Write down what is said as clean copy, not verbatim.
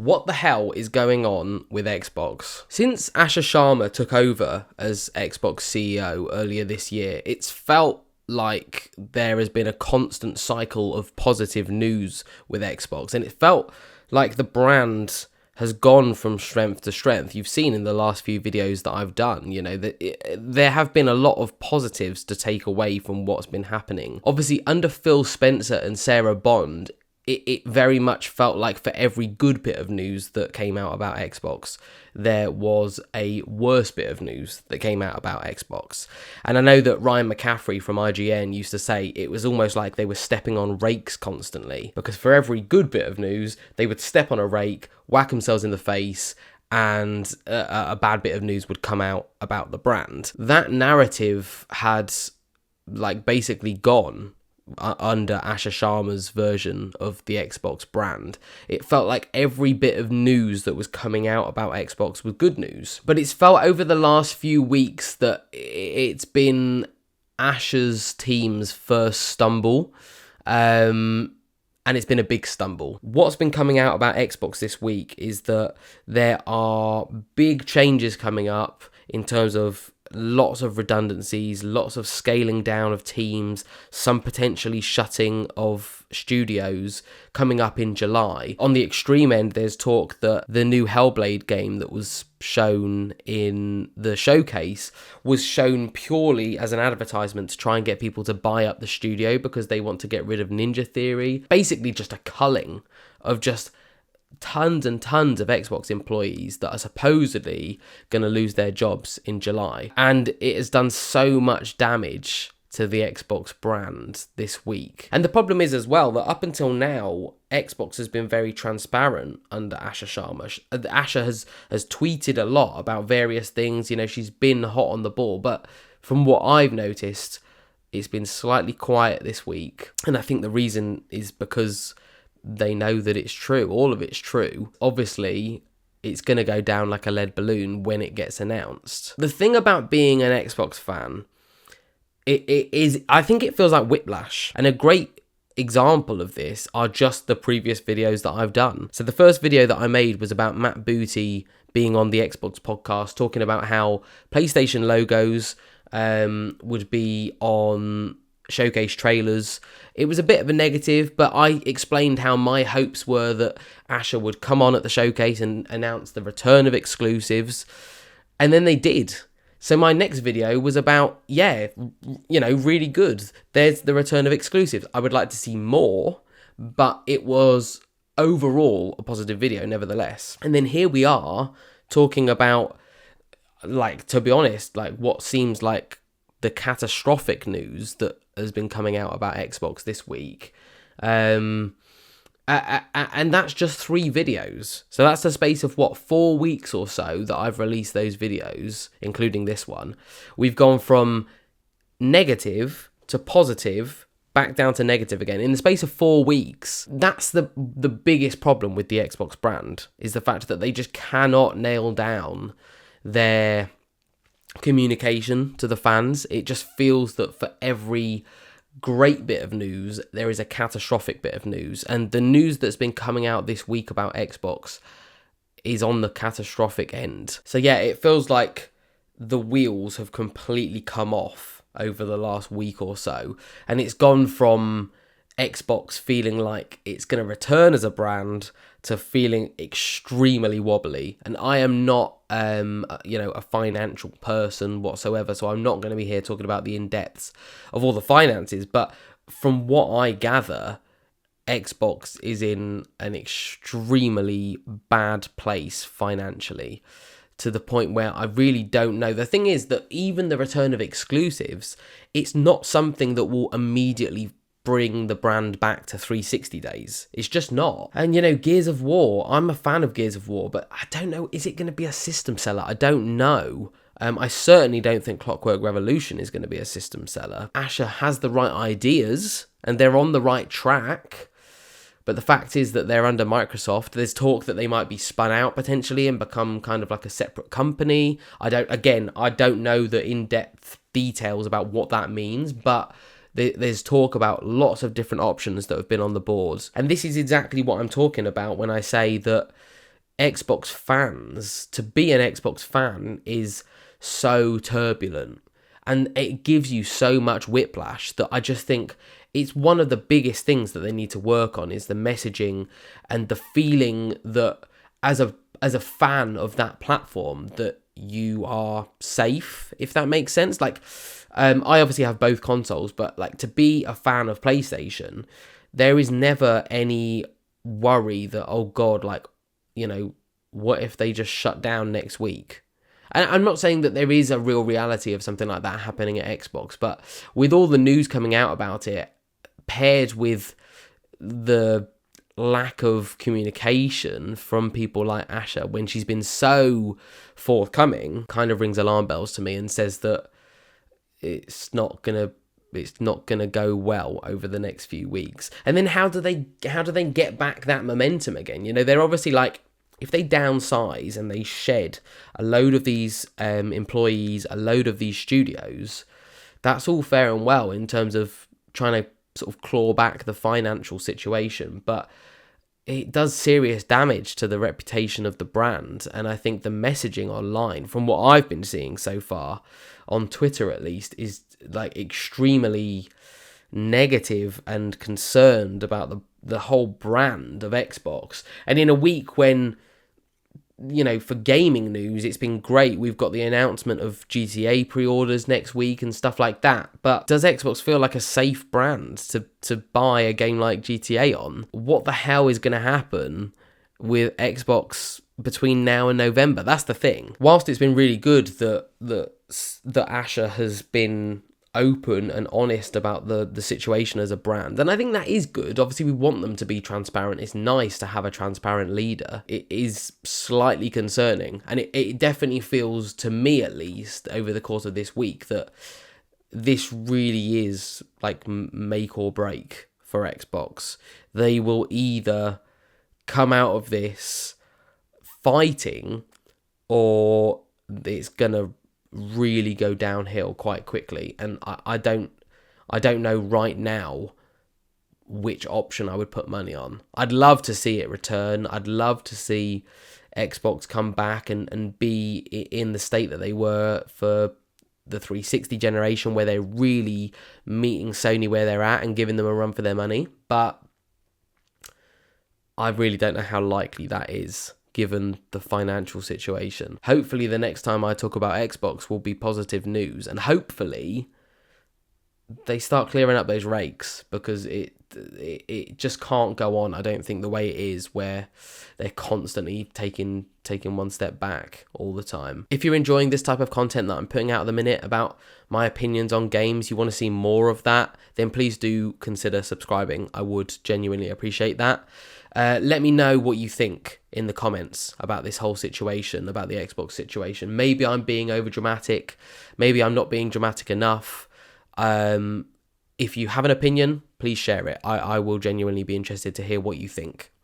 What the hell is going on with Xbox? Since Asha Sharma took over as Xbox CEO earlier this year, it's felt like there has been a constant cycle of positive news with Xbox, and it felt like the brand has gone from strength to strength. You've seen in the last few videos that I've done, that there have been a lot of positives to take away from what's been happening. Obviously, under Phil Spencer and Sarah Bond, it very much felt like for every good bit of news that came out about Xbox, there was a worse bit of news that came out about Xbox. And I know that Ryan McCaffrey from IGN used to say it was almost like they were stepping on rakes constantly, because for every good bit of news, they would step on a rake, whack themselves in the face, and a bad bit of news would come out about the brand. That narrative had basically gone under Asha Sharma's version of the Xbox brand. It felt like every bit of news that was coming out about Xbox was good news. But it's felt over the last few weeks that it's been Asha's team's first stumble. And it's been a big stumble. What's been coming out about Xbox this week is that there are big changes coming up in terms of lots of redundancies, lots of scaling down of teams, some potentially shutting of studios coming up in July. On the extreme end, there's talk that the new Hellblade game that was shown in the showcase was shown purely as an advertisement to try and get people to buy up the studio because they want to get rid of Ninja Theory. Basically just a culling of just tons and tons of Xbox employees that are supposedly going to lose their jobs in July. And it has done so much damage to the Xbox brand this week. And the problem is as well that up until now, Xbox has been very transparent under Asha Sharma. Asha has tweeted a lot about various things. She's been hot on the ball. But from what I've noticed, it's been slightly quiet this week. And I think the reason is because they know that it's true. All of it's true. Obviously, it's going to go down like a lead balloon when it gets announced. The thing about being an Xbox fan, I think it feels like Whiplash. And a great example of this are just the previous videos that I've done. So the first video that I made was about Matt Booty being on the Xbox podcast, talking about how PlayStation logos would be on showcase trailers. It was a bit of a negative, but I explained how my hopes were that Asha would come on at the showcase and announce the return of exclusives, and then they did. So my next video was about, really good. There's the return of exclusives. I would like to see more, but it was overall a positive video nevertheless. And then here we are talking about, to be honest, what seems like the catastrophic news that has been coming out about Xbox this week. And that's just 3 videos. So that's the space of 4 weeks or so that I've released those videos, including this one. We've gone from negative to positive, back down to negative again in the space of 4 weeks. That's the biggest problem with the Xbox brand, is the fact that they just cannot nail down their communication to the fans. It just feels that for every great bit of news, there is a catastrophic bit of news. And the news that's been coming out this week about Xbox is on the catastrophic end. So yeah, it feels like the wheels have completely come off over the last week or so. And it's gone from Xbox feeling like it's going to return as a brand to feeling extremely wobbly. And I am not, a financial person whatsoever, so I'm not going to be here talking about the in-depths of all the finances. But from what I gather, Xbox is in an extremely bad place financially, to the point where I really don't know. The thing is that even the return of exclusives, it's not something that will immediately bring the brand back to 360 days. It's just not. And Gears of War, I'm a fan of Gears of War, but I don't know, is it going to be a system seller? I don't know. I certainly don't think Clockwork Revolution is going to be a system seller. Asha has the right ideas and they're on the right track, but the fact is that they're under Microsoft. There's talk that they might be spun out potentially and become kind of like a separate company. I don't know the in-depth details about what that means, but there's talk about lots of different options that have been on the boards. And this is exactly what I'm talking about when I say that Xbox fans, to be an Xbox fan is so turbulent, and it gives you so much whiplash that I just think it's one of the biggest things that they need to work on is the messaging and the feeling that as a fan of that platform that you are safe, if that makes sense. Like, I obviously have both consoles, but like to be a fan of PlayStation, there is never any worry that, oh God, like, what if they just shut down next week? And I'm not saying that there is a real reality of something like that happening at Xbox, but with all the news coming out about it, paired with the lack of communication from people like Asha, when she's been so forthcoming, kind of rings alarm bells to me and says that it's not gonna go well over the next few weeks. And then how do they get back that momentum again? They're obviously like, if they downsize and they shed a load of these employees, a load of these studios, that's all fair and well in terms of trying to sort of claw back the financial situation, but it does serious damage to the reputation of the brand. And I think the messaging online, from what I've been seeing so far, on Twitter at least, is like extremely negative and concerned about the whole brand of Xbox. And in a week when, for gaming news, it's been great. We've got the announcement of GTA pre-orders next week and stuff like that. But does Xbox feel like a safe brand to buy a game like GTA on? What the hell is going to happen with Xbox between now and November? That's the thing. Whilst it's been really good that Asha has been open and honest about the situation as a brand, and I think that is good. Obviously we want them to be transparent. It's nice to have a transparent leader. It is slightly concerning, and it definitely feels, to me at least, over the course of this week, that this really is like make or break for Xbox. They will either come out of this fighting, or it's gonna really go downhill quite quickly. And I don't know right now which option I would put money on. I'd love to see it return. I'd love to see Xbox come back and be in the state that they were for the 360 generation, where they're really meeting Sony where they're at and giving them a run for their money. But I really don't know how likely that is, given the financial situation. Hopefully the next time I talk about Xbox will be positive news, and hopefully they start clearing up those rakes, because it just can't go on, I don't think, the way it is, where they're constantly taking one step back all the time. If you're enjoying this type of content that I'm putting out at the minute about my opinions on games, you want to see more of that, then please do consider subscribing. I would genuinely appreciate that. Let me know what you think in the comments about this whole situation, about the Xbox situation. Maybe I'm being over dramatic. Maybe I'm not being dramatic enough. If you have an opinion, please share it. I will genuinely be interested to hear what you think.